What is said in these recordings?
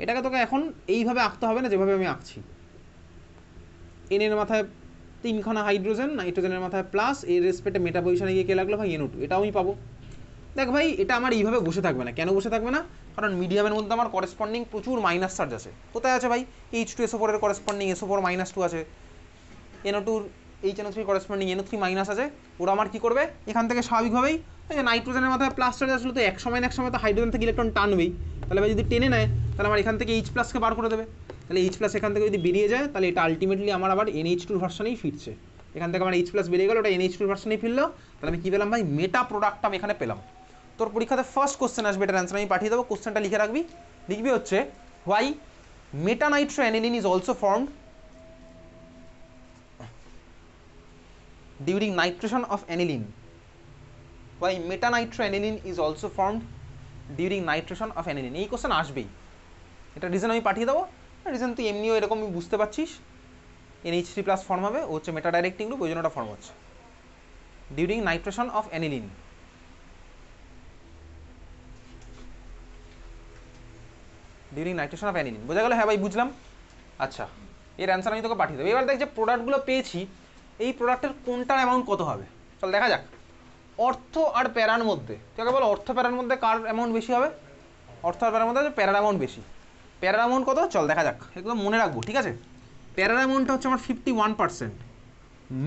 এটাকে তোকে এখন এইভাবে আঁকতে হবে না যেভাবে আমি আঁকছি। এন এর মাথায় 3খানা হাইড্রোজেন, নাইট্রোজেনের মাথায় প্লাস, এর রেসপেক্টে মেটা পজিশনে গিয়ে কে লাগলো ভাই NO2, এটাও আমি পাবো। দেখ ভাই এটা আমার এইভাবে বসে থাকবে না, কেন বসে থাকবে না, কারণ মিডিয়ামের মধ্যে আমার করেসপন্ডিং প্রচুর মাইনাস চার্জ আছে। কোথায় আছে ভাই, H2SO4 এর করেসপন্ডিং SO4 -2 আছে, NO2 HNO3 corresponding NO3 minus আছে। ওরা আমার কি করবে, এখান থেকে স্বাভাবিকভাবেই নাইট্রোজেনের মাথায় প্লাস চার্জ আসলে তো এক সময় না এক সময় তো হাইড্রোজেন থেকে ইলেকট্রন টানবেই, তাহলে ভাই যদি টেনে নেয় তাহলে আমার এখান থেকে H+কে বার করে দেবে, তাহলে H+ এখান থেকে যদি বেরিয়ে যায় তাহলে এটা আলটিমেটলি আমার আবার NH2 ভার্সনেই ফিরছে। এখান থেকে আমার H+ বেরিয়ে গেল, ওটা NH2 ভার্সনেই ফিরলো, তাহলে আমি কী পেলাম ভাই, মেটা প্রোডাক্টটা আমি এখানে পেলাম। তোর পরীক্ষাতে ফার্স্ট কোশ্চেন আসবে, এটার অ্যান্সার আমি পাঠিয়ে দেবো, কোশ্চেনটা লিখে রাখবি। লিখবি হচ্ছে why metanitroaniline is also formed during nitration of aniline. Why metanitroaniline is also formed during nitration of aniline? এই কোশ্চেন আসবেই, এটা রিজন আমি পাঠিয়ে দেবো। রিজন তুই এমনিও এরকম বুঝতে পারছিস, NH3+ ফর্ম হবে, ও হচ্ছে মেটা ডাইরেক্টিং গ্রুপ, ওই জন্য ওটা ফর্ম হচ্ছে during nitration of aniline. During nitration of aniline, বোঝা গেল? হ্যাঁ ভাই বুঝলাম। আচ্ছা, এর অ্যান্সার আমি তোকে পাঠিয়ে দেবো। এবার দেখ যে প্রোডাক্টগুলো পেয়েছি, এই প্রোডাক্টের কোনটার অ্যামাউন্ট কত হবে, চল দেখা যাক। অর্থ আর প্যারার মধ্যে, তুই বল অর্থ প্যারার মধ্যে কার অ্যামাউন্ট বেশি হবে? অর্থ আর প্যারার মধ্যে প্যারার অ্যামাউন্ট বেশি। প্যারার অ্যামাউন্ট কত, চল দেখা যাক, একদম মনে রাখবো, ঠিক আছে? প্যারার অ্যামাউন্টটা হচ্ছে আমার 51%,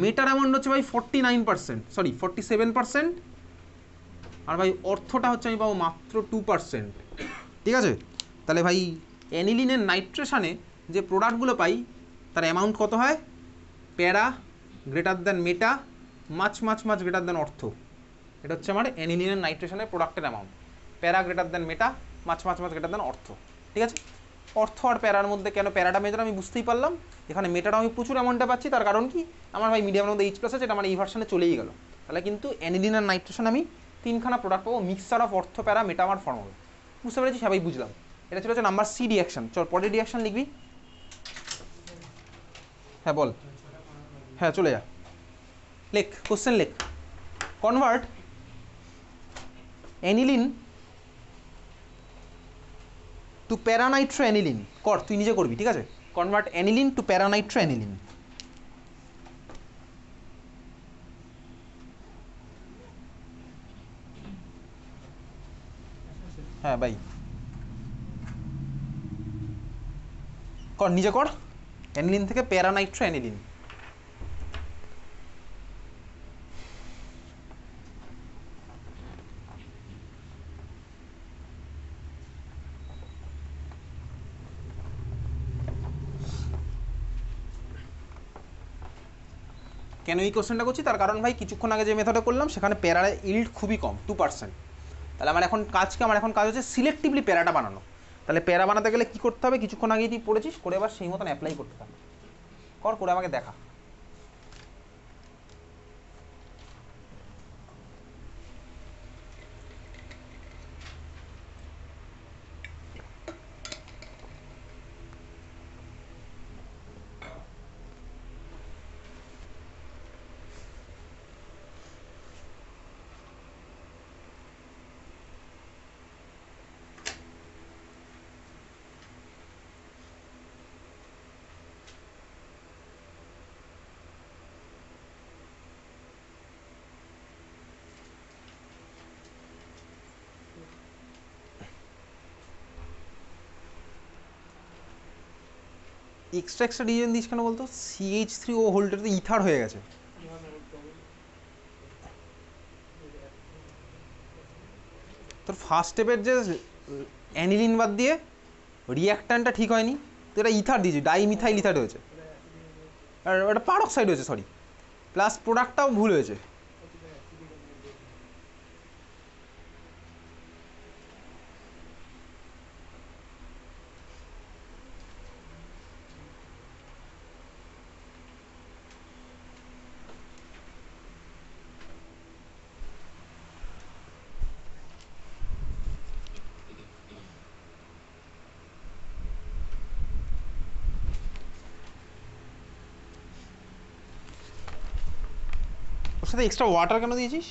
মেটার অ্যামাউন্ট হচ্ছে ভাই 49%, সরি 47%, আর ভাই অর্থটা হচ্ছে আমি পাবো মাত্র 2%, ঠিক আছে? তাহলে ভাই অ্যানিলিনের নাইট্রেশনে যে প্রোডাক্টগুলো পাই তার অ্যামাউন্ট কত হয়, প্যারা গ্রেটার দ্যান মেটা মাছ মাছ মাছ গ্রেটার দ্যান অর্থ। এটা হচ্ছে আমার অ্যানিলিনের নাইট্রেশনের প্রোডাক্টের অ্যামাউন্ট, প্যারা গ্রেটার দ্যান মেটা মাছ মাছ মাছ গ্রেটার দ্যান অর্থ, ঠিক আছে? অর্থ আর প্যারার মধ্যে কেন প্যারাটা মেজর আমি বুঝতেই পারলাম, এখানে মেটাটা আমি প্রচুর অ্যামাউন্টটা পাচ্ছি, তার কারণ কি, আমার ভাই মিডিয়ামের মধ্যে H+ আছে, এটা আমার এই ভার্সনে চলেই গেল, তাহলে কিন্তু অ্যানিলিন আর নাইট্রেশন আমি 3খানা প্রোডাক্ট পাবো, মিক্সচার অফ অর্থ প্যারা মেটা আমার ফর্ম হবে। বুঝতে পেরেছি? সবাই বুঝলাম। এটা ছিল হচ্ছে নাম্বার সি রিয়াকশন। চল পরের রিয়াকশন লিখবি। হ্যাঁ বল। হ্যাঁ চলে যা, লেখ কোশ্চেন লেখ। কনভার্ট অ্যানিলিন টু প্যারানাইট্রোঅ্যানিলিন কর, তুই নিজে করবি, ঠিক আছে? Convert aniline to paranitroaniline. হ্যাঁ ভাই কর, নিজে কর। অ্যানিলিন থেকে প্যারানাইট্রোঅ্যানিলিন। কেন এই কোশ্চেনটা করছি, তার কারণ ভাই কিছুক্ষণ আগে যে মেথডে করলাম সেখানে প্যারার ইল্ড খুবই কম, 2%। তাহলে আমার এখন কাজ হচ্ছে সিলেক্টিভলি প্যারাটা বানানো। তাহলে প্যারা বানাতে গেলে কী করতে হবে, কিছুক্ষণ আগেই তুই পড়েছিস, করে এবার সেই মতন অ্যাপ্লাই করতে হবে। কর, করে আমাকে দেখা। এক্সট্রা ডিভিশন দিস কেন বলতো? CH3O হোল্ডার তো ইথার হয়ে গেছে। তোর ফার্স্ট স্টেপের যে অ্যানিলিন বাদ দিয়ে রিয়াক্ট্যান্টটা ঠিক হয়নি, তো এটা ইথার দিয়েছি, ডাইমিথাইল ইথার হয়েছে, আর ওটা পারক্সাইড হয়েছে, সরি, প্লাস প্রোডাক্টটাও ভুল হয়েছে। ওর সাথে এক্সট্রা ওয়াটার কেন দিয়েছিস?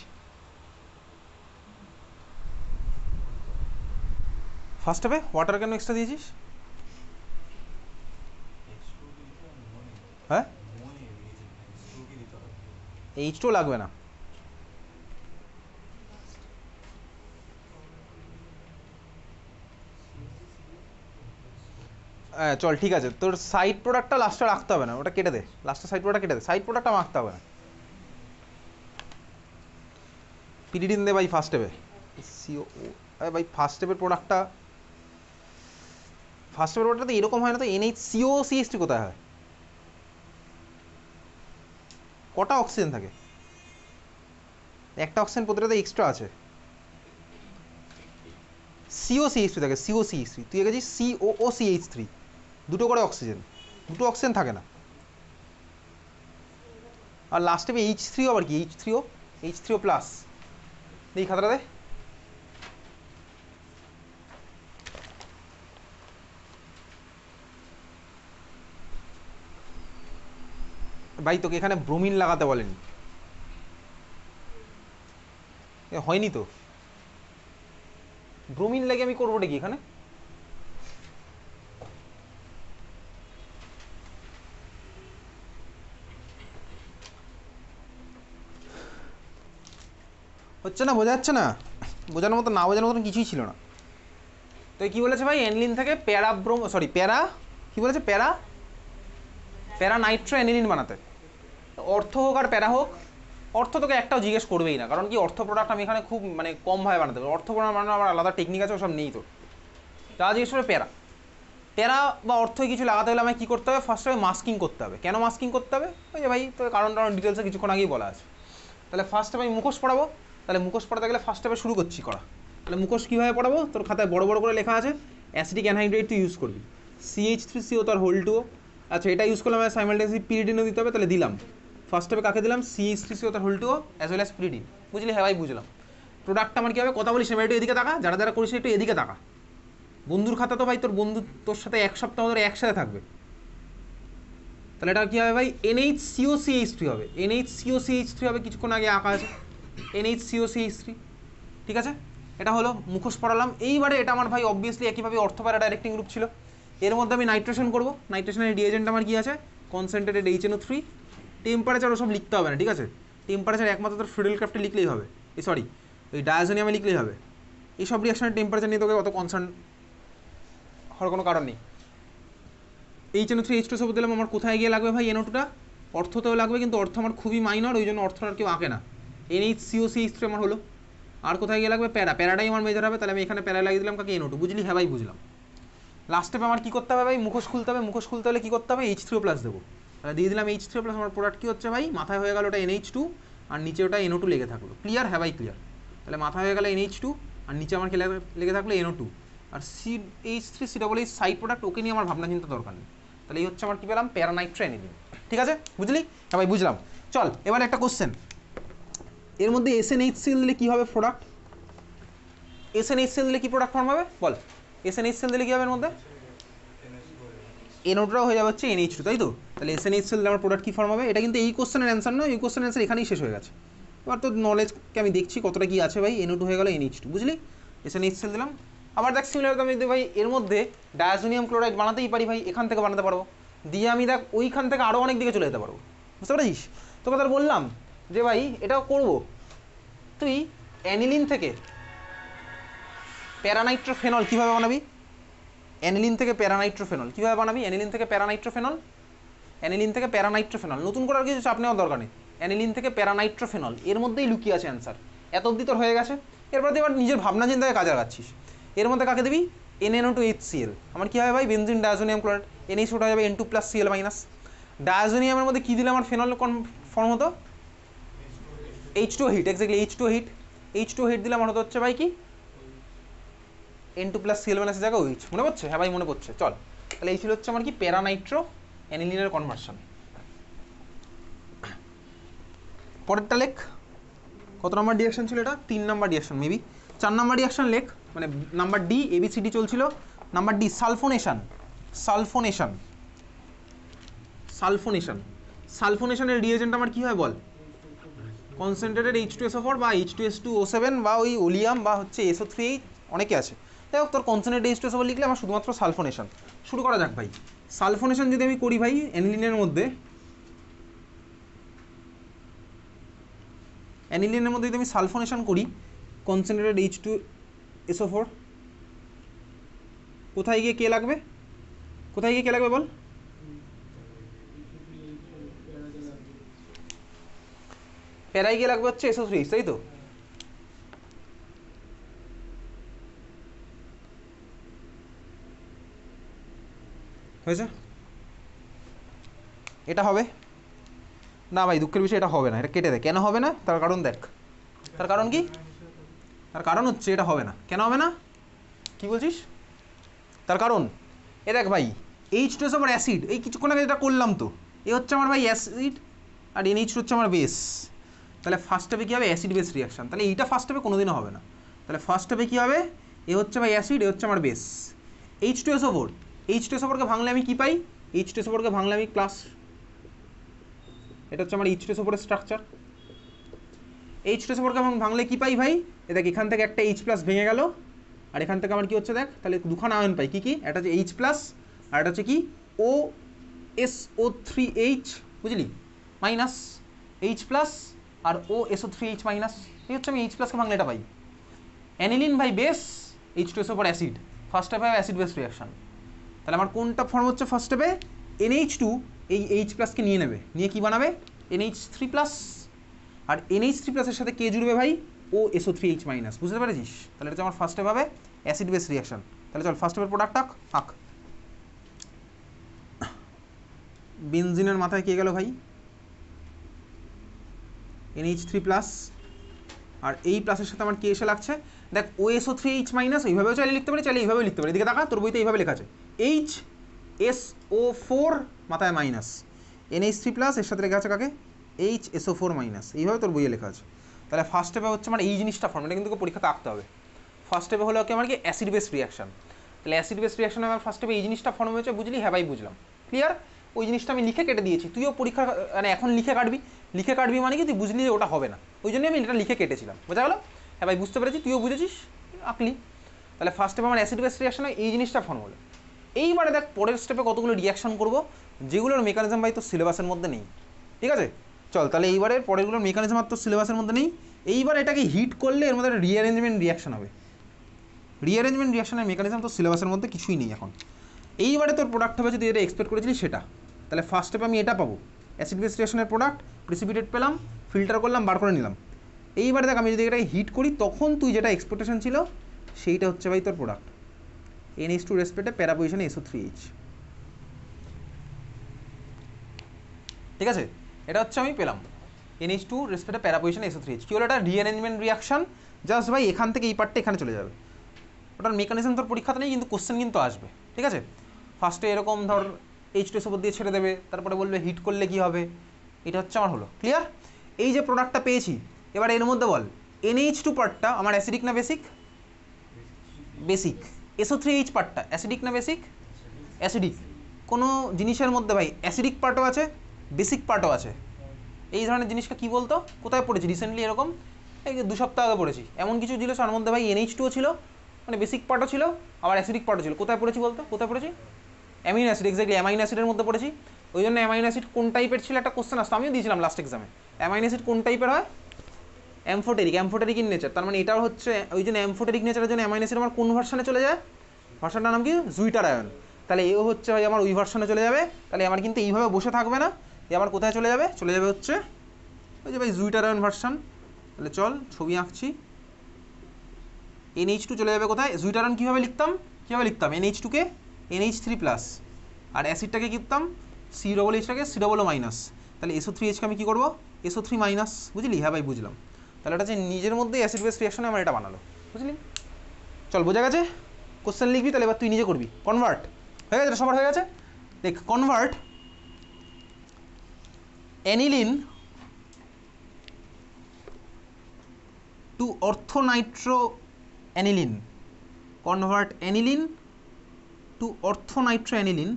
ফার্স্ট স্টেপে ওয়াটার কেন এক্সট্রা দিয়েছিস? হ্যাঁ H2 লাগবে না, হ্যাঁ চল ঠিক আছে, তোর সাইড প্রোডাক্টটা লাস্টে রাখতে হবে না, ওটা কেটে দে, লাস্টে সাইড প্রোডাক্ট কেটে দে, সাইড প্রোডাক্টটা মাখতে হবে না। পিরিডিন দে ভাই ফার্স্ট স্টেপে, সিও ভাই ফার্স্ট স্টেপের প্রোডাক্টটা, ফার্স্ট স্টেপের প্রোডাক্টটা তো এরকম হয় না তো, NH কোথায় হয়, কটা অক্সিজেন থাকে, একটা অক্সিজেন প্রতিটাতে এক্সট্রা আছে, COCH3 থাকে, COCH3, তুই গেছিস COOCH3, দুটো করে অক্সিজেন, দুটো অক্সিজেন থাকে না। আর লাস্ট স্টেপে H3 আবার কি, H3O প্লাস, এই খাতাটা দে। ভাই তোকে এখানে ব্রোমিন লাগাতে বলেনি, হয়নি তো, ব্রোমিন লাগে আমি করবোটা কি এখানে, হচ্ছে না, বোঝা যাচ্ছে না, বোঝানোর মতো না, বোঝানোর মতন কিছুই ছিল না। তো কি বলেছে ভাই, অ্যানিলিন থেকে প্যারা কি বলেছে, প্যারা নাইট্রো অ্যানিলিন বানাতে, অর্থ হোক আর প্যারা হোক, অর্থ তোকে একটাও জিজ্ঞেস করবেই না, কারণ কি অর্থ প্রোডাক্ট আমি এখানে খুব মানে কমভাবে বানাতে পারি, অর্থ প্রোডাক্ট বানানো আমার আলাদা টেকনিক আছে, ওসব নেই তোর, যা জিজ্ঞেস করে প্যারা বা অর্থই কিছু লাগাতে হলে আমায় কী করতে হবে, ফার্স্ট হবে মাস্কিং করতে হবে। কেন মাস্কিং করতে হবে, ওই যে ভাই তোর কারণ ডিটেলসে কিছুক্ষণ আগেই বলা আছে। তাহলে ফার্স্ট আমি মুখোশ পড়াবো, তাহলে মুখোশ পড়াতে গেলে ফার্স্ট স্টেপে শুরু করছি করা, তাহলে মুখোশ কীভাবে পড়াবো, তোর খাতায় বড় বড় করে লেখা আছে, অ্যাসিডিক অ্যানহাইড্রেট তুই ইউজ করবি, CH3CO তার হোল 2, আচ্ছা এটা ইউজ করলাম, সাইমালটেনিয়াসলি পিরিডিনও দিতে হবে, তাহলে দিলাম ফার্স্ট স্টেপে কাকে দিলাম, CH3CO তার whole 2 as well as pyridine, বুঝলি, হ্যাঁ ভাই বুঝলাম। প্রোডাক্টটা আমার কী হবে, কথা বলিস একটু এদিকে তাকা, যারা যারা করিস একটু এদিকে তাকা, বন্ধুর খাতা তো ভাই তোর বন্ধু তোর সাথে এক সপ্তাহ ধরে একসাথে থাকবে, তাহলে এটা কী হবে ভাই, NHCOCH3 হবে, NHCOCH3 হবে, কিছুক্ষণ আগে আঁকা আছে NHCOCH3, ঠিক আছে, এটা হলো মুখোশ পড়ালাম। এইবারে এটা আমার ভাই অবভিয়াসলি একইভাবে অর্থপ্যারা ডাইরেক্টিং গ্রুপ ছিল, এর মধ্যে আমি নাইট্রেশন করবো, নাইট্রেশনের রিএজেন্ট আমার কী আছে, কনসেন্ট্রেটেড HNO3, টেম্পারেচার ওসব লিখতে হবে না, ঠিক আছে, টেম্পারেচার একমাত্র তোর ফ্রিডেল ক্রাফটে লিখলেই হবে, সরি ওই ডায়াজোনিয়ামে লিখলেই হবে, এইসব রিয়াকশনের টেম্পারেচার নিয়ে তোকে অত কনসার্ন হওয়ার কোনো কারণ নেই। HNO3H2 দিলাম, আমার কোথায় গিয়ে লাগবে ভাই NO2টা, অর্থতেও লাগবে, কিন্তু অর্থ আমার খুবই মাইনর, ওই জন্য অর্থ আর কেউ আঁকে না, NHCOCH3 আমার হলো, আর কোথায় গিয়ে লাগবে প্যারাটাই আমার মেজার হবে, তাহলে আমি এখানে প্যারা লাগিয়ে দিলাম কাকে NO2, বুঝলি, হ্যাঁ ভাই বুঝলাম। লাস্ট স্টেপে আমার কী করতে হবে ভাই, মুখোশ খুলতে হবে, মুখোশ খুলতে হলে কী করতে হবে, H3O+ দেবো, তাহলে দিয়ে দিলাম H3O+, আমার প্রোডাক্ট কী হচ্ছে ভাই, মাথায় হয়ে গেল ওটা NH2 আর নিচে ওটা NO2 লেগে থাকলো, ক্লিয়ার, হ্যাঁ ভাই ক্লিয়ার, তাহলে মাথায় হয়ে গেল NH2 আর নিচে আমার কি লেগে থাকলো NO2, আর CH3CH সাইড প্রোডাক্ট, ওকে নিয়ে আমার ভাবনা চিন্তা দরকার নেই, তাহলে এই হচ্ছে আমার কী পেলাম, প্যারানাইট্রো অ্যানিলিন, ঠিক আছে, বুঝলি, হ্যাঁ ভাই বুঝলাম। চল এবার একটা কোশ্চেন, এর মধ্যে SNHCl দিলে কী হবে প্রোডাক্ট, SNHCl দিলে কী প্রোডাক্ট ফর্ম হবে বল, SNHCl দিলে কী হবে, এর মধ্যে NO2টাও হয়ে যাবে হচ্ছে NH2, তাই তো, তাহলে SNHCl দিলে আমার প্রোডাক্ট কী ফর্ম হবে, এটা কিন্তু এই কোশ্চেনের অ্যান্সার নয়, এই কোশ্চেনের অ্যান্সার এখানেই শেষ হয়ে গেছে, এবার তো নলেজকে আমি দেখছি কতটা কী আছে ভাই, NO2 হয়ে গেল NH2, বুঝলি, SNHCl দিলাম। আবার দেখ সিমিলার আমি ভাই এর মধ্যে ডায়াজোনিয়াম ক্লোরাইড বানাতেই পারি ভাই, এখান থেকে বানাতে পারবো, দিয়ে আমি দেখ ওইখান থেকে আরও অনেক দিকে চলে যেতে পারবো, বুঝতে পারছিস, তোকে তার বললাম যে ভাই এটাও করবো, তুই অ্যানিলিন থেকে প্যারানাইট্রোফেনল কীভাবে বানাবি, অ্যানিলিন থেকে প্যারানাইট্রোফেনল কীভাবে বানাবি, অ্যানিলিন থেকে প্যারানাইট্রোফেনল, নতুন করার কিছু চাপ নেওয়ার দরকার নেই, অ্যানিলিন থেকে প্যারানাইট্রোফেনল, এর মধ্যেই লুকিয়ে আছে অ্যান্সার, এত অবধি তোর হয়ে গেছে, এরপর এবার নিজের ভাবনা চিন্তায় কাজে লাগাচ্ছিস, এর মধ্যে কাকে দিবি, NaNO2HCl, আমার কী হবে ভাই, বেনজিন ডায়াজোনিয়াম ক্লোরাইড, NH ওটা যাবে N2+Cl-, ডায়াজোনিয়ামের মধ্যে কী দিলে আমার ফেনল ফর্ম হতো, H2O hit, exactly H2O hit দিলে আমার হতো হচ্ছে ভাই কি, N2+Cl- জায়গায় OH, মনে পড়ছে, হ্যাঁ ভাই মনে পড়ছে, চল তাহলে এই ছিল হচ্ছে আমার কি প্যারানাইট্রো অ্যানিলিনের কনভার্সন। পরেরটা লেখ, কত নম্বর রিঅ্যাকশন ছিল এটা, 3 নম্বর রিঅ্যাকশন, মেবি 4 নম্বর রিঅ্যাকশন লেখ, মানে নাম্বার ডি, ABCD চলছিল, নাম্বার ডি সালফোনেশনের রিএজেন্ট আমার কী হয় বল, কনসেন্ট্রেটেড H2SO4 বা H2S2O7 বা ওই ওলিয়াম বা হচ্ছে SO3H, অনেকে আছে, যাই হোক তোর কনসেন্ট্রেটেড H2SO4 লিখলে আমার শুধুমাত্র সালফোনেশন। শুরু করা যাক ভাই, সালফোনেশন যদি আমি করি ভাই অ্যানিলিনের মধ্যে, অ্যানিলিনের মধ্যে যদি আমি সালফোনেশন করি কনসেন্ট্রেটেড H2SO4, কোথায় গিয়ে কে লাগবে, কোথায় গিয়ে কে লাগবে বল? প্যারায় গিয়ে লাগবে হচ্ছে SO3H, তাই তো? হয়েছে? এটা হবে না ভাই, দুঃখের বিষয় এটা হবে না, এটা কেটে দেয়। কেন হবে না তার কারণ দেখ, তার কারণ কি? তার কারণ হচ্ছে এটা হবে না। কেন হবে না কি বলছিস? তার কারণ এ দেখ ভাই, H2SO আমার অ্যাসিড, এই কিছুক্ষণ আগে যেটা করলাম তো, এ হচ্ছে আমার ভাই অ্যাসিড আর NH2 হচ্ছে আমার বেস। তাহলে ফার্স্ট স্টেপে কী হবে? Acid base reaction. তাহলে এইটা ফার্স্ট স্টেপে কোনোদিনও হবে না। তাহলে ফার্স্ট স্টেপে কী হবে? এ হচ্ছে ভাই অ্যাসিড, এ হচ্ছে আমার বেস। H2SO4, H2SO4কে ভাঙলে আমি কী পাই? H2SO4কে ভাঙলে আমি প্লাস, এটা হচ্ছে আমার H2SO4 এর স্ট্রাকচার। H2SO4কে ভাঙলে কী পাই ভাই? এ দেখ, এখান থেকে একটা H প্লাস ভেঙে গেল, আর এখান থেকে আমার কী হচ্ছে দেখ, তাহলে দুখানা আয়ন পাই। কী কী? একটা হচ্ছে H প্লাস, আর এটা হচ্ছে কি OSO3H, বুঝলি, মাইনাস H প্লাস আর OSO3H মাইনাস। এই হচ্ছে আমি H প্লাসকে ভাঙলে এটা পাই। অ্যানিলিন ভাই বেস, H2SO4 অ্যাসিড, ফার্স্ট স্টেপে অ্যাসিড বেস রিয়াকশন। তাহলে আমার কোনটা ফর্ম হচ্ছে ফার্স্ট স্টেপে? NH2 এই H প্লাসকে নিয়ে নেবে, নিয়ে কি বানাবে? NH3 প্লাস, আর NH3 প্লাসের সাথে কে জুড়বে ভাই? OSO3H minus. বুঝতে পেরেছিস? তাহলে এটা হচ্ছে আমার ফার্স্ট স্টেপ হবে অ্যাসিড বেস রিয়াকশন। তাহলে চল ফার্স্ট স্টেপের প্রোডাক্ট আঁক। বেনজিনের মাথায় কে গেল ভাই? NH3 প্লাস, আর এই প্লাসের সাথে আমার কে এসে লাগছে? দেখ, OSO3H মাইনাস এইভাবেও চাইলে লিখতে পারি, চাইলে এইভাবেও লিখতে পারি। এদিকে দেখা, তোর বইতে এইভাবে লেখা আছে HSO4 মাথায় মাইনাস, NH3 প্লাস এর সাথে লেখা আছে কাকে? HSO4 minus. এইভাবে তোর বইয়ে লেখা আছে। তাহলে ফার্স্ট স্টেপে হচ্ছে আমার এই জিনিসটা ফর্ম, এটা কিন্তু পরীক্ষাতে আঁকতে হবে। ফার্স্ট স্টেপে হলো কি আমার কি? Acid base reaction. তাহলে অ্যাসিড বেস রিয়াকশনে আমার ফার্স্ট স্টেপে এই জিনিসটা ফর্ম হয়েছে, বুঝলি? হ্যাঁ ভাই বুঝলাম, ক্লিয়ার। ওই জিনিসটা আমি লিখে কেটে দিয়েছি, তুইও পরীক্ষা মানে এখন লিখে কাটবি। লিখে কাটবি মানে কি? তুই বুঝলি যে ওটা হবে না, ওই জন্যই আমি এটা লিখে কেটেছিলাম। বোঝা গেল? হ্যাঁ ভাই বুঝতে পেরেছি, তুইও বুঝেছিস, আঁকলি। তাহলে ফার্স্ট স্টেপে আমার অ্যাসিড বেস রিয়াকশনে এই জিনিসটা ফর্ম হলো। এইবারে দেখ পরের স্টেপে কতগুলো রিয়াকশন করবো, যেগুলোর মেকানিজম ভাই তোর সিলেবাসের মধ্যে নেই। ঠিক আছে, চল তাহলে এইবারে পরেরগুলোর মেকানিজম আর তোর সিলেবাসের মধ্যে নেই। এইবার এটাকে হিট করলে এর মধ্যে একটা রিঅ্যারেঞ্জমেন্ট রিয়াকশন হবে। রিঅ্যারেঞ্জমেন্ট রিয়াকশনের মেকানিজম তোর সিলেবাসের মধ্যে কিছুই নেই এখন। এইবারে তোর প্রোডাক্ট হবে যদি এটা এক্সপেক্ট করেছিলি সেটা। তাহলে ফার্স্ট স্টেপে আমি এটা পাবো, অ্যাসিড বেস রিয়াকশনের প্রোডাক্ট, প্রিসিপিটেট পেলাম, ফিল্টার করলাম, বার করে নিলাম। এইবারে দেখ আমি যদি এটাকে হিট করি তখন তুই যেটা এক্সপেকটেশন ছিল সেইটা হচ্ছে ভাই তোর প্রোডাক্ট, NH2 রেসপেক্টে প্যারা পজিশনে SO3H। ঠিক আছে, এটা হচ্ছে আমি পেলাম NH2 রেসপেক্টে প্যারা পজিশনে SO3H। কী হলো? এটা রিঅ্যারেঞ্জমেন্ট রিয়াকশন। জাস্ট ভাই এখান থেকে এই পার্টটা এখানে চলে যাবে। ওটার মেকানিজম তোর পরীক্ষাতে নেই, কিন্তু কোশ্চেন কিন্তু আসবে। ঠিক আছে, ফার্স্টে এরকম ধর H2SO4 দিয়ে ছেড়ে দেবে, তারপরে বলবে হিট করলে কি হবে। এটা হচ্ছে আমার হলো ক্লিয়ার। এই যে প্রোডাক্টটা পেয়েছি, এবার এর মধ্যে বল NH2 পার্টটা আমার অ্যাসিডিক না বেসিক? বেসিক। SO3H পার্টটা অ্যাসিডিক না বেসিক? অ্যাসিডিক। কোনো জিনিসের মধ্যে ভাই অ্যাসিডিক পার্টও আছে, বেসিক পার্টও আছে। এই ধরনের জিনিসটা কি বলতো, কোথায় পড়েছি রিসেন্টলি এরকম? এই 2 সপ্তাহ আগে পড়েছি। এমন কিছু ছিল তার মধ্যে ভাই NH2 ছিল, মানে বেসিক পার্টও ছিল, আবার অ্যাসিডিক পার্টও ছিল। কোথায় পড়েছি বলতো? কোথায় পড়েছি? অ্যামিনো অ্যাসিড, এক্স্যাক্টলি অ্যামাইনো অ্যাসিডের মধ্যে পড়েছি। ওই জন্য অ্যামাইনো অ্যাসিড কোন টাইপের ছিল একটা কোশ্চেন আসতো, আমিও দিয়েছিলাম লাস্ট এক্সামে। অ্যামাইনো অ্যাসিড কোন টাইপের হয়? অ্যামফোটেরিক। অ্যামফোটেরিক ইন নেচার, তার মানে এটাও হচ্ছে ওই জন্য অ্যামফোটেরিক নেচারের জন্য অ্যামাইনো অ্যাসিড আমার কোন ভার্সনে চলে যায়? ভার্সনটার নাম কি? জুইটার আয়ন। তাহলে এও হচ্ছে ভাই আমার ওই ভার্সনে চলে যাবে। তাহলে আমার কিন্তু এইভাবে বসে থাকবে না, এ আমার কোথায় চলে যাবে? চলে যাবে হচ্ছে ওই যে ভাই জুইটার আয়ন ভার্সন। তাহলে চল ছবি আঁকছি। NH2 চলে যাবে কোথায়? জুইটার আয়ন কীভাবে লিখতাম? NH2কে NH3 প্লাস, আর অ্যাসিডটাকে কী লিখতাম? COOHটাকে COO মাইনাস। তাহলে SO3Hকে আমি কী করবো? SO3 minus. বুঝলি? হ্যাঁ ভাই বুঝলাম। তাহলে এটা যে নিজের মধ্যে অ্যাসিড বেস রিয়াকশনে আমার এটা বানালো। বুঝলি? চল বোঝা গেছে? কোশ্চেন লিখবি, তাহলে এবার তুই নিজে করবি। কনভার্ট হয়ে গেছে, সবার হয়ে গেছে। দেখ, convert aniline to orthonitro aniline. Convert aniline to orthonitro aniline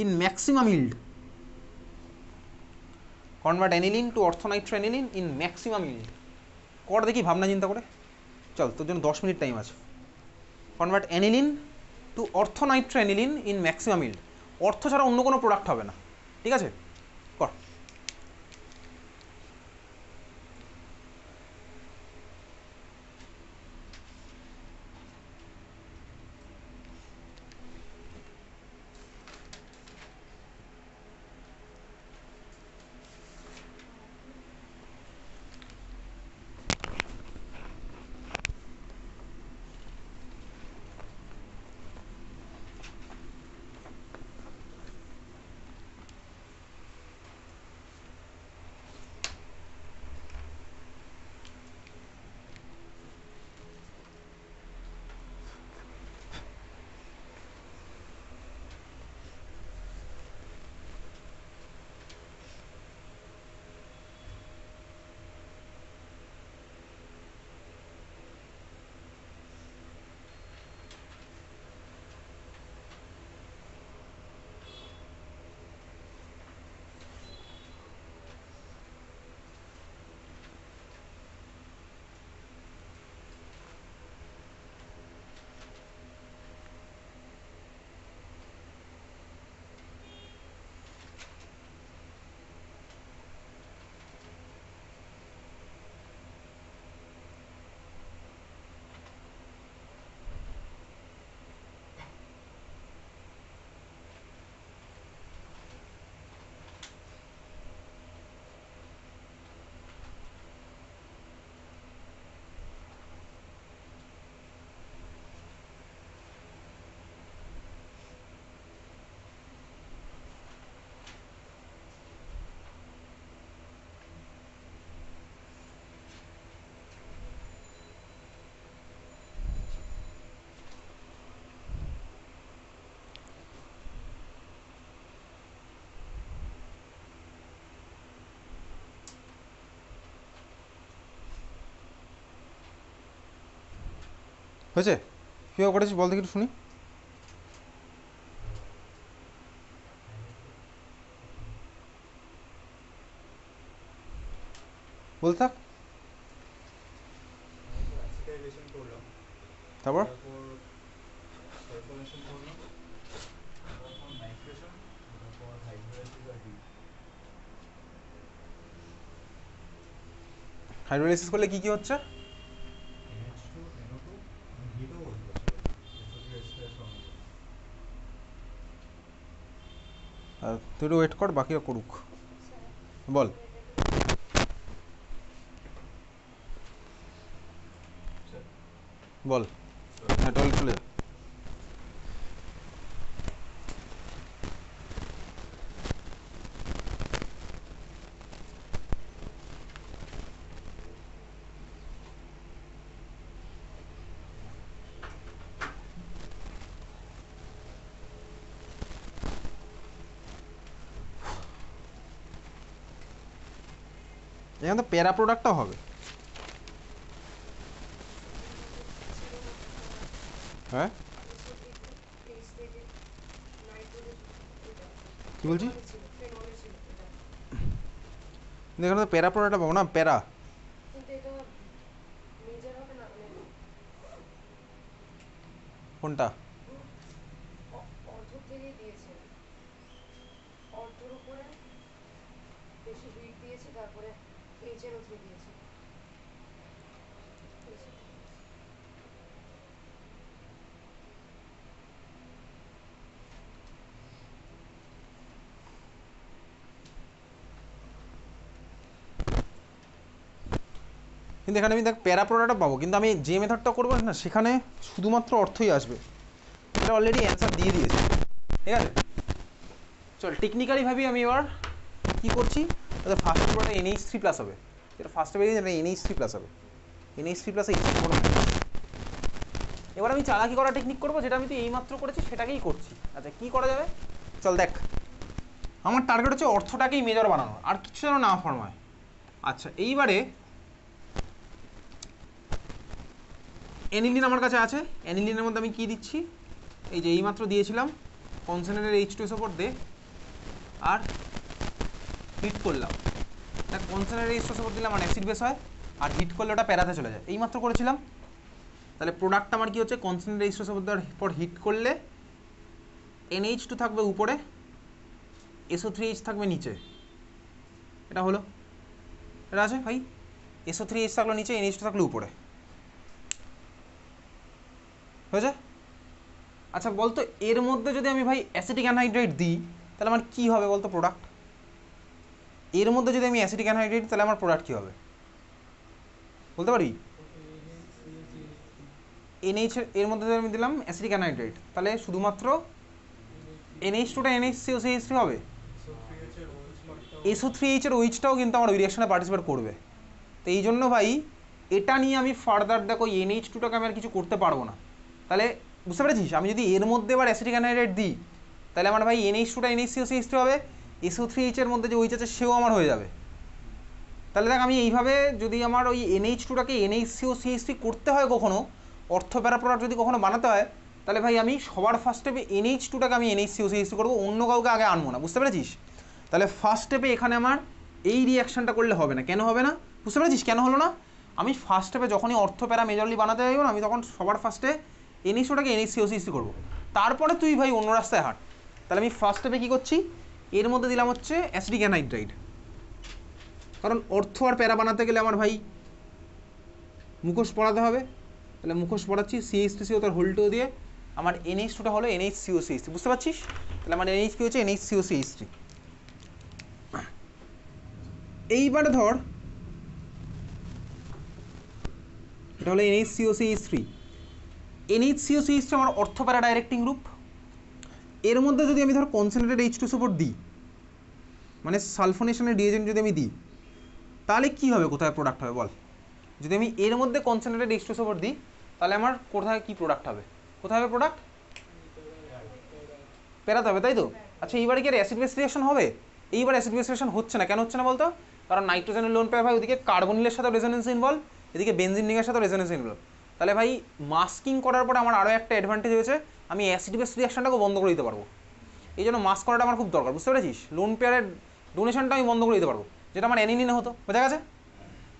in maximum yield. Convert aniline to orthonitroaniline in maximum yield. কর দেখি ভাবনা চিন্তা করে। চল তোর জন্য 10 মিনিট টাইম আছে। Convert aniline to orthonitroaniline in maximum yield। অর্থ ছাড়া অন্য কোনো প্রোডাক্ট হবে না। ঠিক আছে, কর। হয়েছে? কীভাবে করেছিস বল দেখি একটু শুনি। বলতে থাক। তারপর হাইড্রোলাইসিস করলে কি কি হচ্ছে? আর তুই একটু ওয়েট কর, বাকিরা করুক। বল। বল। হ্যাঁ টয়লেট চলে যা। এখানে তো প্যারা প্রোডাক্টটাও হবে। হ্যাঁ কি বলছি? এখানে তো প্যারা প্রোডাক্টটা পাবো না, প্যারা। কোনটা? কিন্তু এখানে আমি দেখ প্যারা প্রোডাক্টটা পাবো, কিন্তু আমি যে মেথডটা করবো না সেখানে শুধুমাত্র অর্থই আসবে। এটা অলরেডি অ্যান্সার দিয়ে দিয়েছে, ঠিক আছে? চল টেকনিক্যালি ভাবি আমি এবার কী করছি, ফার্স্ট প্রোডাক্ট NH3+ হবে। এটা ফার্স্টে বেরিয়ে এটা NH3+ হবে, NH3+ এবার আমি চালাকি করা টেকনিক করবো, যেটা আমি তো এইমাত্র করেছি সেটাকেই করছি। আচ্ছা কী করা যাবে চল দেখ। আমার টার্গেট হচ্ছে অর্থটাকেই মেজর বানানো, আর কিছু যেন না ফর্মায়। আচ্ছা এইবারে অ্যানিলিন আমার কাছে আছে। অ্যানিলিনের মধ্যে আমি কী দিচ্ছি, এই যে এইমাত্র দিয়েছিলাম কনসেন্ট্রেটেড H2SO4 দে, আর হিট করলাম। দেখ কনসেন্ট্রেটেড H2SO4 দিলাম আর অ্যাসিড বেস হয়, আর হিট করলে ওটা প্যারাতে চলে যায়। এইমাত্র করেছিলাম। তাহলে প্রোডাক্টটা আমার কী হচ্ছে, কনসেন্ট্রেটেড H2SO4 দেওয়ার পর হিট করলে NH2 থাকবে উপরে, SO3H থাকবে নিচে। এটা হলো, এটা আছে ভাই, SO3H থাকলো নিচে, NH2 থাকলো উপরে। হয়েছে? আচ্ছা বলতো এর মধ্যে যদি আমি ভাই অ্যাসিটিক অ্যানহাইড্রাইড দিই তাহলে আমার কী হবে বলতো প্রোডাক্ট? এর মধ্যে যদি আমি অ্যাসিটিক অ্যানহাইড্রাইড তাহলে আমার প্রোডাক্ট কী হবে বলতে পারি? NH এর মধ্যে যদি আমি দিলাম অ্যাসিটিক অ্যানহাইড্রাইড, তাহলে শুধুমাত্র NH2টা NHCOCH3 হবে। SO3H এর ওইচটাও কিন্তু আমার ওই রিয়াকশনে পার্টিসিপেট করবে। তো এই জন্য ভাই এটা নিয়ে আমি ফার্দার দেখো NH2টাকে আমি আর কিছু করতে পারবো না। তাহলে বুঝতে পেরেছিস, আমি যদি এর মধ্যে এবার অ্যাসিটিক অ্যানহাইড্রাইড দিই তাহলে আমার ভাই NH2টা NHCOCH3 হবে, SO3H এর মধ্যে যে ওইচ আছে সেও আমার হয়ে যাবে। তাহলে দেখ আমি এইভাবে যদি আমার ওই NH2টাকে NHCOCH3 করতে হয় কখনো, অর্থ প্যারা প্রোডাক্ট যদি কখনো বানাতে হয়, তাহলে ভাই আমি সবার ফার্স্ট স্টেপে NH2টাকে আমি NHCOCH3 করবো, অন্য কাউকে আগে আনবো না। বুঝতে পেরেছিস? তাহলে ফার্স্ট স্টেপে এখানে আমার এই রিয়াকশানটা করলে হবে না। কেন হবে না বুঝতে পেরেছিস? কেন হলো না? আমি ফার্স্ট স্টেপে যখনই অর্থ প্যারা মেজরলি বানাতে যাবো না, আমি তখন সবার ফার্স্টে NH2টাকে NHCOCH3 করবো, তারপরে তুই ভাই অন্য রাস্তায় হাঁট। তাহলে আমি ফার্স্ট স্টেপে কী করছি, এর মধ্যে দিলাম হচ্ছে অ্যাসিটিক অ্যানহাইড্রাইড, কারণ অর্থ আর প্যারা বানাতে গেলে আমার ভাই মুখোশ পড়াতে হবে। তাহলে মুখোশ পড়াচ্ছি CH3CO তার হোল্টো দিয়ে, আমার NH2টা হলো NHCOCH3। বুঝতে পারছিস? তাহলে আমার NH কি হচ্ছে NHCOCH3। এইবারে ধর এটা হলো NHCOCH3। NHCOCH3 আমার অর্থ প্যারা ডাইরেক্টিং গ্রুপ। এর মধ্যে যদি আমি ধর কনসেন্ট্রেটেড H2SO4 দিই, মানে সালফোনেশনের রিএজেন্ট যদি আমি দিই, তাহলে কী হবে, কোথায় প্রোডাক্ট হবে বল? যদি আমি এর মধ্যে কনসেন্ট্রেটেড H2SO4 দিই তাহলে আমার কোথায় কী প্রোডাক্ট হবে? কোথায় হবে প্রোডাক্ট? প্যারাতে হবে, তাই তো? আচ্ছা এইবারে কি আর অ্যাসিড বেস রিঅ্যাকশন হবে? এইবার অ্যাসিড বেস রিঅ্যাকশন হচ্ছে না। কেন হচ্ছে না বলতো? কারণ নাইট্রোজেনের লোন পেয়ার ভাই ওদিকে কার্বনিলের সাথে রেজোনেন্স ইনভলভ, এদিকে বেনজিন রিংয়ের সাথে রেজোনেন্স ইনভলভ। তাহলে ভাই মাস্কিং করার পরে আমার আরও একটা অ্যাডভান্টেজ হয়েছে, আমি অ্যাসিড বেস রিয়াকশনটাকে বন্ধ করে দিতে পারবো। এই জন্য মাস্ক করাটা আমার খুব দরকার, বুঝতে পেরেছিস? লোন পেয়ারের ডোনেশনটা আমি বন্ধ করে দিতে পারবো, যেটা আমার অ্যানিলিনে হতো। বোঝা গেছে?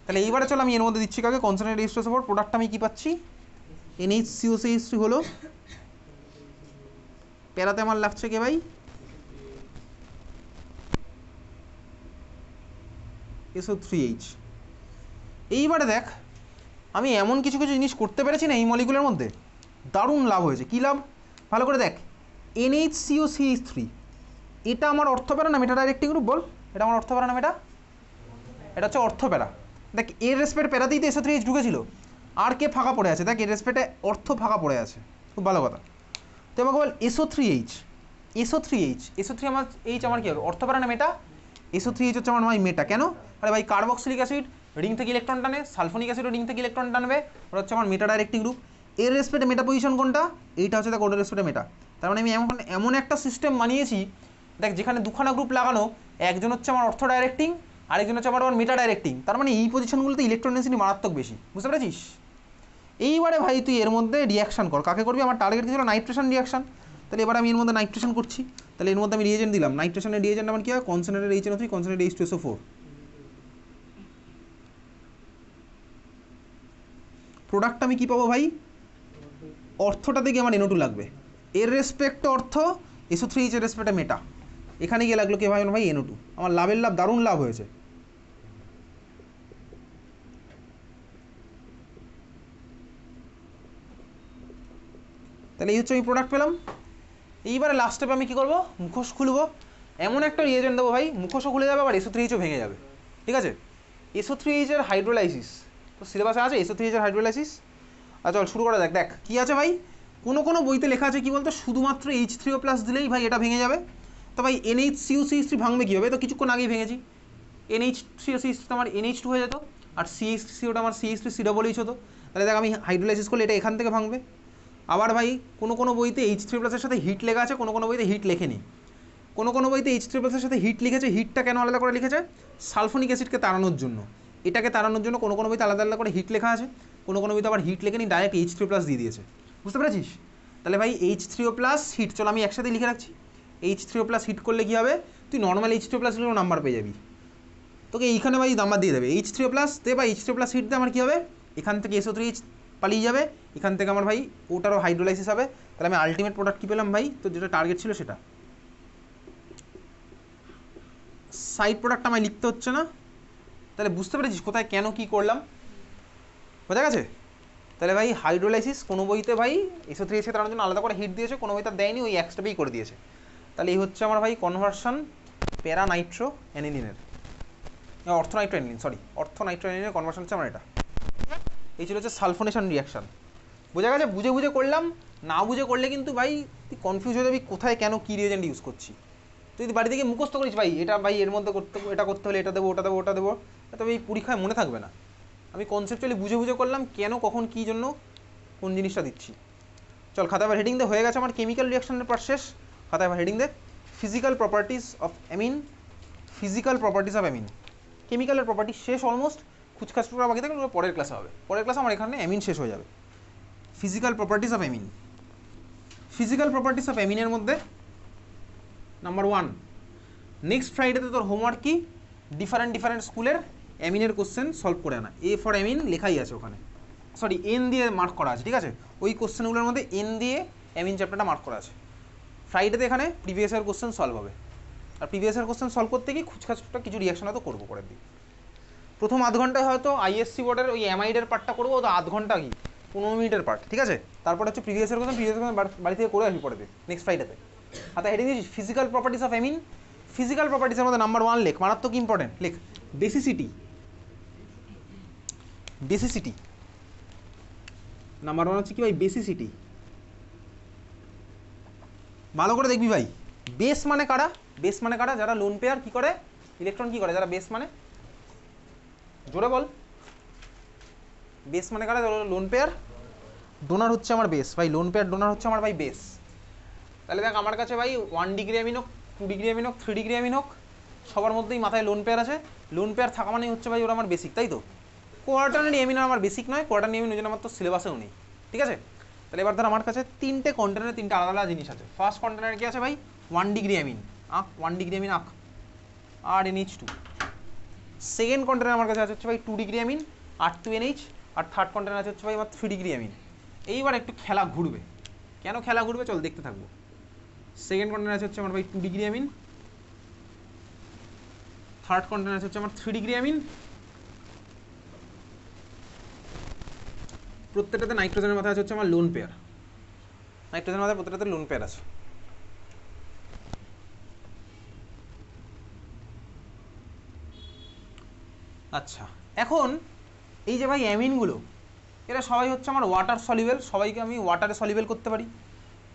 তাহলে এইবারে চলো আমি এর মধ্যে দিচ্ছি কাকে, কনসেন্ট্রেট H2SO4 প্রোডাক্টটা আমি কী পাচ্ছি, NHCOCH3 হলো, প্যারাতে আমার লাগছে কে ভাই, SO3H। এইবারে দেখ আমি এমন কিছু কিছু জিনিস করতে পেরেছি না এই মলিকুলের মধ্যে, দারুণ লাভ হয়েছে। কী লাভ? ভালো করে দেখ, NHCOCH3 এটা আমার অর্থপ্যারা নাম, এটা ডাইরেক্টিং গ্রুপ, বল এটা আমার অর্থপ্যারা নাম, এটা হচ্ছে অর্থপ্যারা। দেখ এর রেসপেক্ট প্যারাতেই তো SO3H ঢুকেছিল, আর কে ফাঁকা পড়ে আছে, দেখ এর রেসপেক্টে অর্থ ফাঁকা পড়ে আছে, খুব ভালো কথা। তো আমাকে বল SO3H আমার এইচ আমার কী হবে, অর্থপ্যারা নাম এটা, SO3H হচ্ছে আমার ভাই মেটা। কেন? আরে ভাই কার্বক্সিলিক অ্যাসিড রিং থেকে ইলেকট্রন টানে, সালফোনিক অ্যাসিডও রিং থেকে ইলেকট্রন টানবে, ওটা হচ্ছে আমার মেটা ডাইরেক্টিং গ্রুপ। এর রেসপেক্টে মেটা পজিশন কোনটা, এইটা হচ্ছে দেখ ওটার রেসপেক্টে মেটা। তার মানে আমি এমন একটা সিস্টেম বানিয়েছি দেখ, যেখানে দুখানা গ্রুপ লাগানো, একজন হচ্ছে আমার অর্থ ডাইরেক্টিং, আরেকজন হচ্ছে আমার মেটা ডাইরেক্টিং। তার মানে এই পজিশনগুলোতে ইলেকট্রন ডেন্সিটি মারাত্মক বেশি, বুঝতে পেরেছিস? এইবারে ভাই তুই এর মধ্যে রিয়াকশান কর, কাকে করবি? আমার টার্গেট ছিল নাইট্রেশন রিয়াকশান। তাহলে এবার আমি এর মধ্যে নাইট্রেশন করছি, তাহলে এর মধ্যে আমি রিয়েজেন্ট দিলাম, নাইট্রেশনের রিয়েজেন্ট আমার কী হয়, concentrated HNO3 concentrated H2SO4। Product আমি কী পাবো ভাই, অর্থটা থেকে আমার NO2 লাগবে, এর রেসপেক্ট অর্থ, SO3H এর রেসপেক্টে মেটা, এখানে গিয়ে লাগলো কে ভাই, ভাই NO2। আমার লাভের লাভ, দারুণ লাভ হয়েছে। তাহলে এই হচ্ছে আমি প্রোডাক্ট পেলাম। এইবারে লাস্ট স্টেপে আমি কী করবো, মুখোশ খুলবো, এমন একটা রিয়েজেন্ট দেবো ভাই, মুখোশও খুলে যাবে আবার SO3Hও ভেঙে যাবে, ঠিক আছে? SO3H এর হাইড্রোলাইসিস তো সিলেবাসে আছে, SO3H এর হাইড্রোলাইসিস। চল শুরু করা দেখ। দেখ কী আছে ভাই, কোনো বইতে লেখা আছে কি বলতো, শুধুমাত্র H3O+ দিলেই ভাই এটা ভেঙে যাবে। তো ভাই NHCOCH3 ভাঙবে কীভাবে, তো কিছুক্ষণ আগেই ভেঙেছি, NH3OCH3 তো আমার NH2 হয়ে যেত, আর CH3ওটা আমার CH3CH হতো। তাহলে দেখ আমি হাইড্রোলাইসিস করলে এটা এখান থেকে ভাঙবে। আবার ভাই কোনো বইতে H3+ এর সাথে হিট লেখা আছে, কোনো বইতে হিট লেখেনি। কোনো বইতে H3+ এর সাথে হিট লিখেছে, হিটটা কেন আলাদা করে লিখেছে, সালফোনিক অ্যাসিডকে তাড়ানোর জন্য, এটাকে তাড়ানোর জন্য কোনো বইতে আলাদা আলাদা করে হিট লেখা আছে, কোনো বইতে আবার হিট লেখেনি, ডাইরেক্ট H3+ দিয়ে দিয়েছে, বুঝতে পেরেছিস? তাহলে ভাই H3O+ হিট, চলো আমি একসাথে লিখে রাখছি, H3O+ হিট করলে কী হবে, তুই নর্মাল H3+ দিলেও নাম্বার পেয়ে যাবি, তোকে এইখানে ভাই নাম্বার দিয়ে দেবে। H3O+ দে বা H3O+ হিট দে, আমার কী হবে, এখান থেকে SO3H পালিয়ে যাবে, এখান থেকে আমার ভাই ওটারও হাইড্রোলাইসিস হবে। তাহলে আমি আলটিমেট প্রোডাক্ট কী পেলাম ভাই, তো যেটা টার্গেট ছিল সেটা। সাইড প্রোডাক্ট আমায় লিখতে হচ্ছে না। তাহলে বুঝতে পেরেছিস কোথায় কেন কী করলাম, বোঝা গেছে? তাহলে ভাই হাইড্রোলাইসিস কোনো বইতে ভাই SO3H তার জন্য আলাদা করে হিট দিয়েছে, কোনো বইতে দেয়নি, ওই এক স্টেপেই করে দিয়েছে। তাহলে এই হচ্ছে আমার ভাই কনভার্সন প্যারা নাইট্রো অ্যানিলিনের, অর্থনাইট্রো অ্যানিলিন, সরি অর্থনাইট্রো অ্যানিলিনের কনভার্সন হচ্ছে আমার এটা। এই ছিল হচ্ছে সালফোনেশন রিয়াকশান, বোঝা গেছে? বুঝে করলাম, না বুঝে করলে কিন্তু ভাই তুই কনফিউজ হয়ে যাবি কোথায় কেন কী রিয়েজেন্ট ইউজ করছি। তুই যদি বাড়ি থেকে মুখস্থ করিস ভাই, এটা ভাই এর মধ্যে করতে, এটা করতে হলে এটা দেবো, ওটা দেবো, তবে এই পরীক্ষায় মনে থাকবে না। আমি কনসেপচুয়ালি বুঝে করলাম কেন কখন কী জন্য কোন জিনিসটা দিচ্ছি। চল খাতায় আবার হেডিং দে, হয়ে গেছে আমার কেমিক্যাল রিয়াকশনের পার্ট শেষ। খাতায় আবার হেডিং দে, ফিজিক্যাল প্রপার্টিস অফ অ্যামিন, কেমিক্যালের প্রপার্টি শেষ অলমোস্ট, খুচখাচ টুকরা বাকি থাকে, পরের ক্লাসে হবে। পরের ক্লাসে আমার এখানে অ্যামিন শেষ হয়ে যাবে। ফিজিক্যাল প্রপার্টিস অফ অ্যামিনের মধ্যে নাম্বার 1, নেক্সট ফ্রাইডেতে তোর হোমওয়ার্ক কি, ডিফারেন্ট স্কুলের অ্যামিনের কোশ্চেন সলভ করে আনা। এ ফর অ্যামিন লেখাই আছে ওখানে, সরি এন দিয়ে মার্ক করা আছে, ঠিক আছে? ওই কোশ্চেনগুলোর মধ্যে এন দিয়ে অ্যামিন চ্যাপ্টারটা মার্ক করা আছে। ফ্রাইডেতে এখানে প্রিভিয়াস ইয়ার কোশ্চেন সলভ হবে, আর প্রিভিয়াস ইয়ার কোশ্চেন সলভ করতে গিয়ে খুচখাচটা কিছু রিয়াকশন হয়তো করবো পরের দিন। প্রথম আধ ঘন্টায় হয়তো ISC বোর্ডের ওই অ্যামাইডের পার্টটা করবো, তো আধ ঘন্টা কি 15 মিনিটের পার্ট, ঠিক আছে? তারপর হচ্ছে প্রিভিয়াস ইয়ার কোশ্চেন বাড়ি থেকে করে আসবি পরের দিন, নেক্সট ফ্রাইডেতে। হাতে হেডিং দিয়েছি ফিজিক্যাল প্রপার্টিস অফ অ্যামিন। ফিজিক্যাল প্রপার্টিসের মধ্যে নাম্বার 1 লেখ, মারাত্মক ইম্পর্টেন্ট, লেখ বেসিসিটি। নাম্বার 1 হচ্ছে কি ভাই, বেসিসিটি। ভালো করে দেখবি ভাই, বেস মানে কারা, যারা লোন পেয়ার কি করে, ইলেকট্রন কি করে, যারা বেস মানে, জোরে বল, বেস মানে কারা, লোন পেয়ার ডোনার হচ্ছে আমার বেস ভাই, লোন পেয়ার ডোনার হচ্ছে আমার ভাই বেস। তাহলে দেখ আমার কাছে ভাই 1 ডিগ্রি অ্যামিন হোক, 2 ডিগ্রি অ্যামিন হোক, 3 ডিগ্রি অ্যামিন হোক, সবার মধ্যেই মাথায় লোন পেয়ার আছে। লোন পেয়ার থাকা মানেই হচ্ছে ভাই ওরা আমার বেসিক, তাই তো? কোয়াটারনারি অ্যামিন আমার বেসিক নয়, কোয়াটারনারি অ্যামিন ওই জন্য আমার তো সিলেবাসেও নেই, ঠিক আছে। তাহলে এবার ধর আমার কাছে তিনটে কন্টেনারে তিনটে আলাদা আলাদা জিনিস আছে। ফার্স্ট কন্টেনারে কি আছে ভাই, 1 ডিগ্রি অ্যামিন, 1 ডিগ্রি অ্যামিন আর NH2। সেকেন্ড কন্টেনার আমার কাছে আছে হচ্ছে ভাই 2 ডিগ্রি অ্যামিন R2NH। আর থার্ড কন্টেনার আছে হচ্ছে ভাই আমার 3 ডিগ্রি অ্যামিন। এইবার একটু খেলা ঘুরবে, কেন খেলা ঘুরবে চল দেখতে থাকবো। সেকেন্ড কন্টেনার আছে হচ্ছে আমার ভাই 2 ডিগ্রি অ্যামিন, থার্ড কন্টেনার আছে হচ্ছে আমার 3 ডিগ্রি অ্যামিন। প্রত্যেকটাতে নাইট্রোজেনের মাথায় আছে হচ্ছে আমার লোন পেয়ার, নাইট্রোজেনের মাথায় প্রত্যেকটাতে লোন পেয়ার আছে। আচ্ছা, এখন এই যে ভাই অ্যামিনগুলো এরা সবাই হচ্ছে আমার ওয়াটার সলিউবল, সবাইকে আমি ওয়াটারে সলিউবল করতে পারি।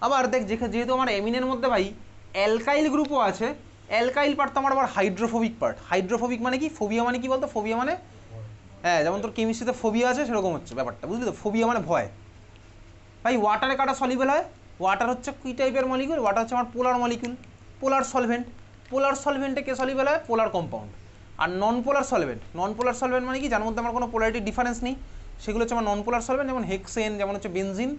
আবার দেখ যেহেতু আমার অ্যামিনের মধ্যে ভাই অ্যালকাইল গ্রুপও আছে, অ্যালকাইল পার্ট তো আমার আবার হাইড্রোফোবিক পার্ট। হাইড্রোফোবিক মানে কি, ফোবিয়া মানে কি বলতো, ফোবিয়া মানে হ্যাঁ যেমন তোর কেমিস্ট্রিতে ফোবিয়া আছে সেরকম হচ্ছে ব্যাপারটা, বুঝলি তো, ফোবিয়া মানে ভয়। ভাই ওয়াটারে কাটা সলিউবল হয়, ওয়াটার হচ্ছে কি টাইপের মলিকিউল, ওয়াটার হচ্ছে আমার পোলার মলিকিউল, পোলার সলভেন্ট। পোলার সলভেন্টে কে সলিউবল হয়, পোলার কম্পাউন্ড। আর নন পোলার সলভেন্ট, নন পোলার সলভেন্ট মানে কি, যার মধ্যে আমার কোনো পোলারিটি ডিফারেন্স নেই, সেগুলো হচ্ছে আমার নন পোলার সলভেন্ট। যেমন হেক্সেন, যেমন হচ্ছে বেনজিন,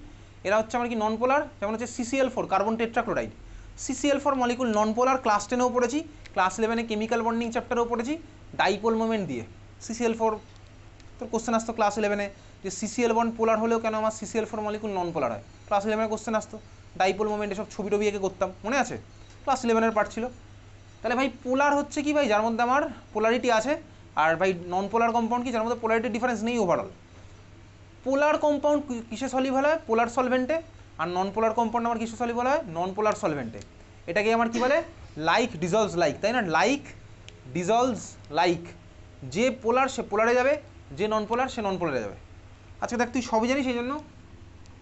এরা হচ্ছে আমার কি নন পোলার। যেমন হচ্ছে CCl4 carbon tetrachloride, CCl4 molecule non polar, class 10এও পড়েছি, ক্লাস 11-এ কেমিক্যাল বন্ডিং চ্যাপ্টারেও পড়েছি, ডাইপোল মোমেন্ট দিয়ে CCl4। তোর কোশ্চেন আসতো ক্লাস 11-এ যে CCl বন্ড পোলার হলেও কেন আমার CCl4 মলিকুল নন পোলার হয়, ক্লাস 11-এ কোশ্চেন আসতো, ডাইপোল মোমেন্ট এসব ছবি টবি এঁকে করতাম, মনে আছে, ক্লাস 11-এর পার্ট ছিল। তাহলে ভাই পোলার হচ্ছে কি ভাই, যার মধ্যে আমার পোলারিটি আছে। আর ভাই নন পোলার কম্পাউন্ড কি, যার মধ্যে পোলারিটি ডিফারেন্স নেই ওভারঅল। পোলার কম্পাউন্ড কিসে সলিউবল হয়, পোলার সলভেন্টে। আর নন পোলার কম্পাউন্ড আমার কিসে সলিউবল হয়, নন পোলার সলভেন্টে। এটাকে আমার কি বলে, লাইক ডিজলভস লাইক, তাই না, লাইক ডিজলভস লাইক। যে পোলার সে পোলারে যাবে, যে নন পোলার সে নন পোলারে যাবে। আজকে দেখ তুই সবই জানিস, সেই জন্য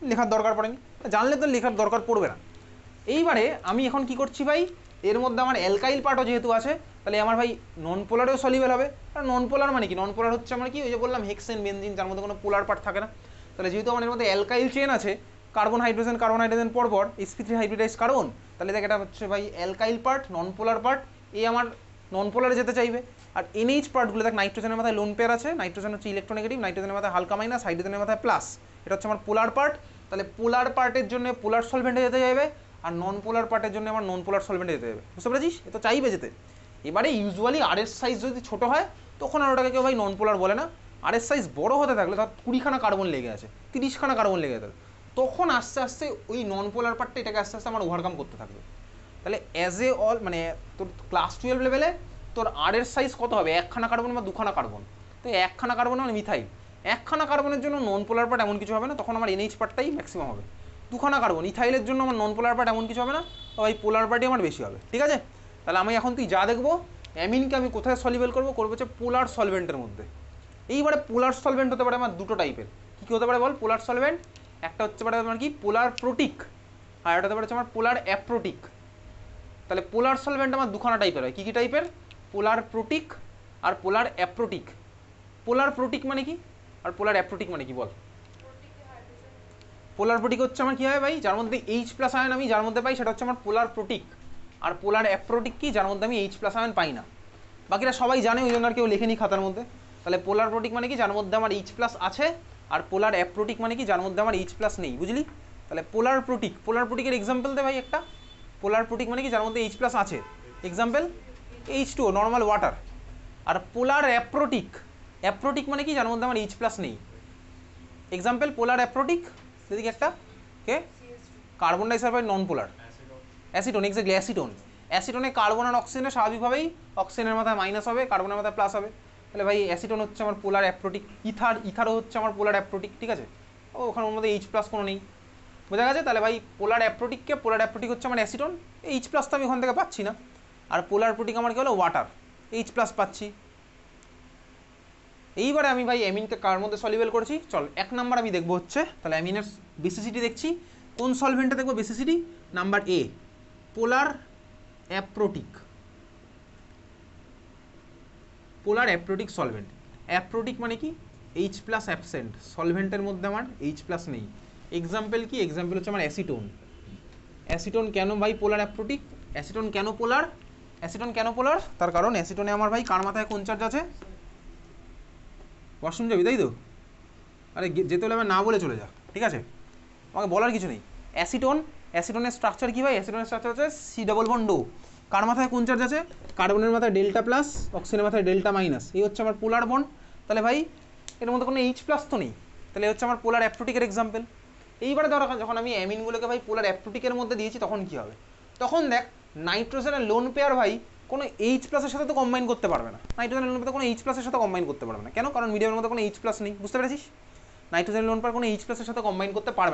লেখার দরকার পড়েনি, জানলে তো লেখার দরকার পড়বে না। এইবারে আমি এখন কি করছি ভাই, এর মধ্যে আমার অ্যালকাইল পার্টও যেহেতু আছে, তাহলে আমার ভাই নন পোলারেও সলিউবল হবে। আর নন পোলার মানে কি, নন পোলার হচ্ছে আমার কি, ওই যে বললাম হেক্সেন বেনজিন, যার মধ্যে কোনো পোলার পার্ট থাকে না। তাহলে যেহেতু আমার এর মধ্যে অ্যালকাইল চেন আছে, কার্বন হাইড্রোজেন পরপর sp3 হাইব্রিডাইজ কার্বন, তাহলে দেখ এটা হচ্ছে ভাই অ্যালকাইল পার্ট, নন পোলার পার্ট, এই আমার নন পোলারে যেতে চাইবে। আর NH পার্টগুলো দেখ, নাইট্রোজেনের মাথায় লোন পেয়ার আছে, নাইট্রোজেন হচ্ছে ইলেকট্রোনেগেটিভ, নাইট্রোজেনের মাথায় হালকা মাইনাস, হাইড্রোজেনের মাথায় প্লাস, এটা হচ্ছে আমার পোলার পার্ট। তাহলে পোলার পার্টের জন্য পোলার সলভেন্টে যেতে যাবে, আর নন পোলার পার্টের জন্য আমার নন পোলার সলভেন্টে যেতে হবে, বুঝতে পেরেছিস, এ তো চাইবে যেতে। এবারে ইউজুয়ালি আর এর সাইজ যদি ছোটো হয় তখন আর ওটাকে কেউ ভাই নন পোলার বলে না। আর এর সাইজ বড় হতে থাকলে, ধর 20খানা কার্বন লেগে আছে, 30খানা কার্বন লেগে আছে, তখন আস্তে আস্তে ওই নন পোলার পার্টটা এটাকে আস্তে আস্তে আমার ওভারকাম করতে থাকবে। তাহলে অ্যাজ এ অল মানে তোর ক্লাস 12 লেভেলে তোর আর এর সাইজ কত হবে, 1খানা কার্বন বা 2খানা কার্বন। তো 1খানা কার্বন মানে মিথাইল, 1খানা কার্বনের জন্য নন পোলার পার্ট এমন কিছু হবে না, তখন আমার NH পার্টটাই ম্যাক্সিমাম হবে। 2খানা কার্বন ইথাইলের জন্য আমার নন পোলার পার্ট এমন কিছু হবে না, ওই পোলার পার্টই আমার বেশি হবে, ঠিক আছে। তাহলে আমি এখন তুই যা দেখবো, অ্যামিনকে আমি কোথায় সলিউবল করবো হচ্ছে পোলার সলভেন্টের মধ্যে। এইবারে পোলার সলভেন্ট হতে পারে আমার দুটো টাইপের, কী কী হতে পারে বল পোলার সলভেন্ট, একটা হচ্ছে পারে আমার কি পোলার প্রোটিক, আর একটা হতে পারে আমার পোলার অ্যাপ্রোটিক। তাহলে পোলার সলভেন্ট আমার দুখানা টাইপের হয়, কী কী টাইপের, পোলার প্রোটিক আর পোলার অ্যাপ্রোটিক। পোলার প্রোটিক মানে কি আর পোলার অ্যাপ্রোটিক মানে কি বল। পোলার প্রোটিক হচ্ছে আমার কী হয় ভাই, যার মধ্যে H+ আয়ন আমি যার মধ্যে পাই সেটা হচ্ছে আমার পোলার প্রোটিক। আর পোলার অ্যাপ্রোটিক কি, যার মধ্যে আমি H+ আয়ন পাই না। বাকিরা সবাই জানে, ওই জন্য আর কেউ লেখেনি খাতার মধ্যে। তাহলে পোলার প্রোটিক মানে কি, যার মধ্যে আমার H+ আছে, আর পোলার অ্যাপ্রোটিক মানে কি, যার মধ্যে আমার H+ নেই, বুঝলি। তাহলে পোলার প্রোটিকের এক্সাম্পল দে ভাই একটা। পোলার প্রোটিক মানে কি, যার মধ্যে H+ আছে, এক্সাম্পল H2O নর্মাল ওয়াটার। আর পোলার অ্যাপ্রোটিক মানে কি, যার মধ্যে আমার H+ নেই, এক্সাম্পল পোলার অ্যাপ্রোটিক যদি একটা কে, কার্বন ডাইসালফাইড নন পোলার, অ্যাসিটোন, এক্স্যাক্টলি অ্যাসিটোনে কার্বন আর অক্সিজেনে স্বাভাবিকভাবেই অক্সিজেনের মাথায় মাইনাস হবে, কার্বনের মাথায় প্লাস হবে। তাহলে ভাই অ্যাসিটোন হচ্ছে আমার পোলার অ্যাপ্রোটিক, ইথারও হচ্ছে আমার পোলার অ্যাপ্রোটিক, ঠিক আছে। ও ওখানে ওর মধ্যে H+ কোনো নেই, বোঝা গেছে। তাহলে ভাই পোলার অ্যাপ্রোটিক হচ্ছে আমার অ্যাসিটোন, H+ তো আমি ওখান থেকে পাচ্ছি না। আর পোলার প্রোটিক আমার কি হলো, ওয়াটার, H+ পাচ্ছি। এইবারে আমি ভাই অ্যামিনকে কার মধ্যে সলিউবল করেছি, চল 1 নাম্বার আমি দেখবো হচ্ছে, তাহলে অ্যামিনের বেসিসিটি দেখছি, কোন সলভেন্টে দেখবো basicity, number A polar aprotic. Polar aprotic solvent, aprotic মানে কি H+ অ্যাবসেন্ট, সলভেন্টের মধ্যে আমার H+ নেই। এক্সাম্পল কি, এক্সাম্পল হচ্ছে আমার অ্যাসিটোন কেন ভাই পোলার অ্যাপ্রোটিক, অ্যাসিটোন কেন পোলার, তার কারণ অ্যাসিটোনে আমার ভাই কার মাথায় কোন চার্জ আছে, ওয়াশরুম যাবি তাই তো? আরে যেতে হলে আবার না বলে চলে যা, ঠিক আছে? আমাকে বলার কিছু নেই। অ্যাসিটোনের স্ট্রাকচার কী ভাই? অ্যাসিটোনের স্ট্রাকচার হচ্ছে সি ডবল বন্ড ও। কার মাথায় কোন চার্জ আছে? কার্বনের মাথায় ডেল্টা প্লাস, অক্সিজেনের মাথায় ডেল্টা মাইনাস। এই হচ্ছে আমার পোলার বন্ড। তাহলে ভাই এর মধ্যে কোনো এইচ প্লাস তো নেই, তাহলে হচ্ছে আমার পোলার অ্যাপটোটিকের এক্সাম্পল। এইবারে ধরো যখন আমি অ্যামিনগুলোকে ভাই পোলার অ্যাপটোটিকের মধ্যে দিয়েছি তখন কী হবে? তখন দেখ নাইট্রোজেনের লোন পেয়ার ভাই কোনো এইচ প্লাসের সাথে তো কম্বাইন করতে পারবে না। নাইট্রোজেনের লোন পেয়ার কোনো এইচ প্লাসের সাথে কম্বাইন করতে পারবে না। কেন? কারণ মিডিয়ামের মধ্যে কোনো এইচ প্লাস নেই। বুঝতে পেরেছিস? নাইট্রোজেনের লোন পেয়ার কোনো এইচ প্লাসের সাথে কম্বাইন করতে পারবে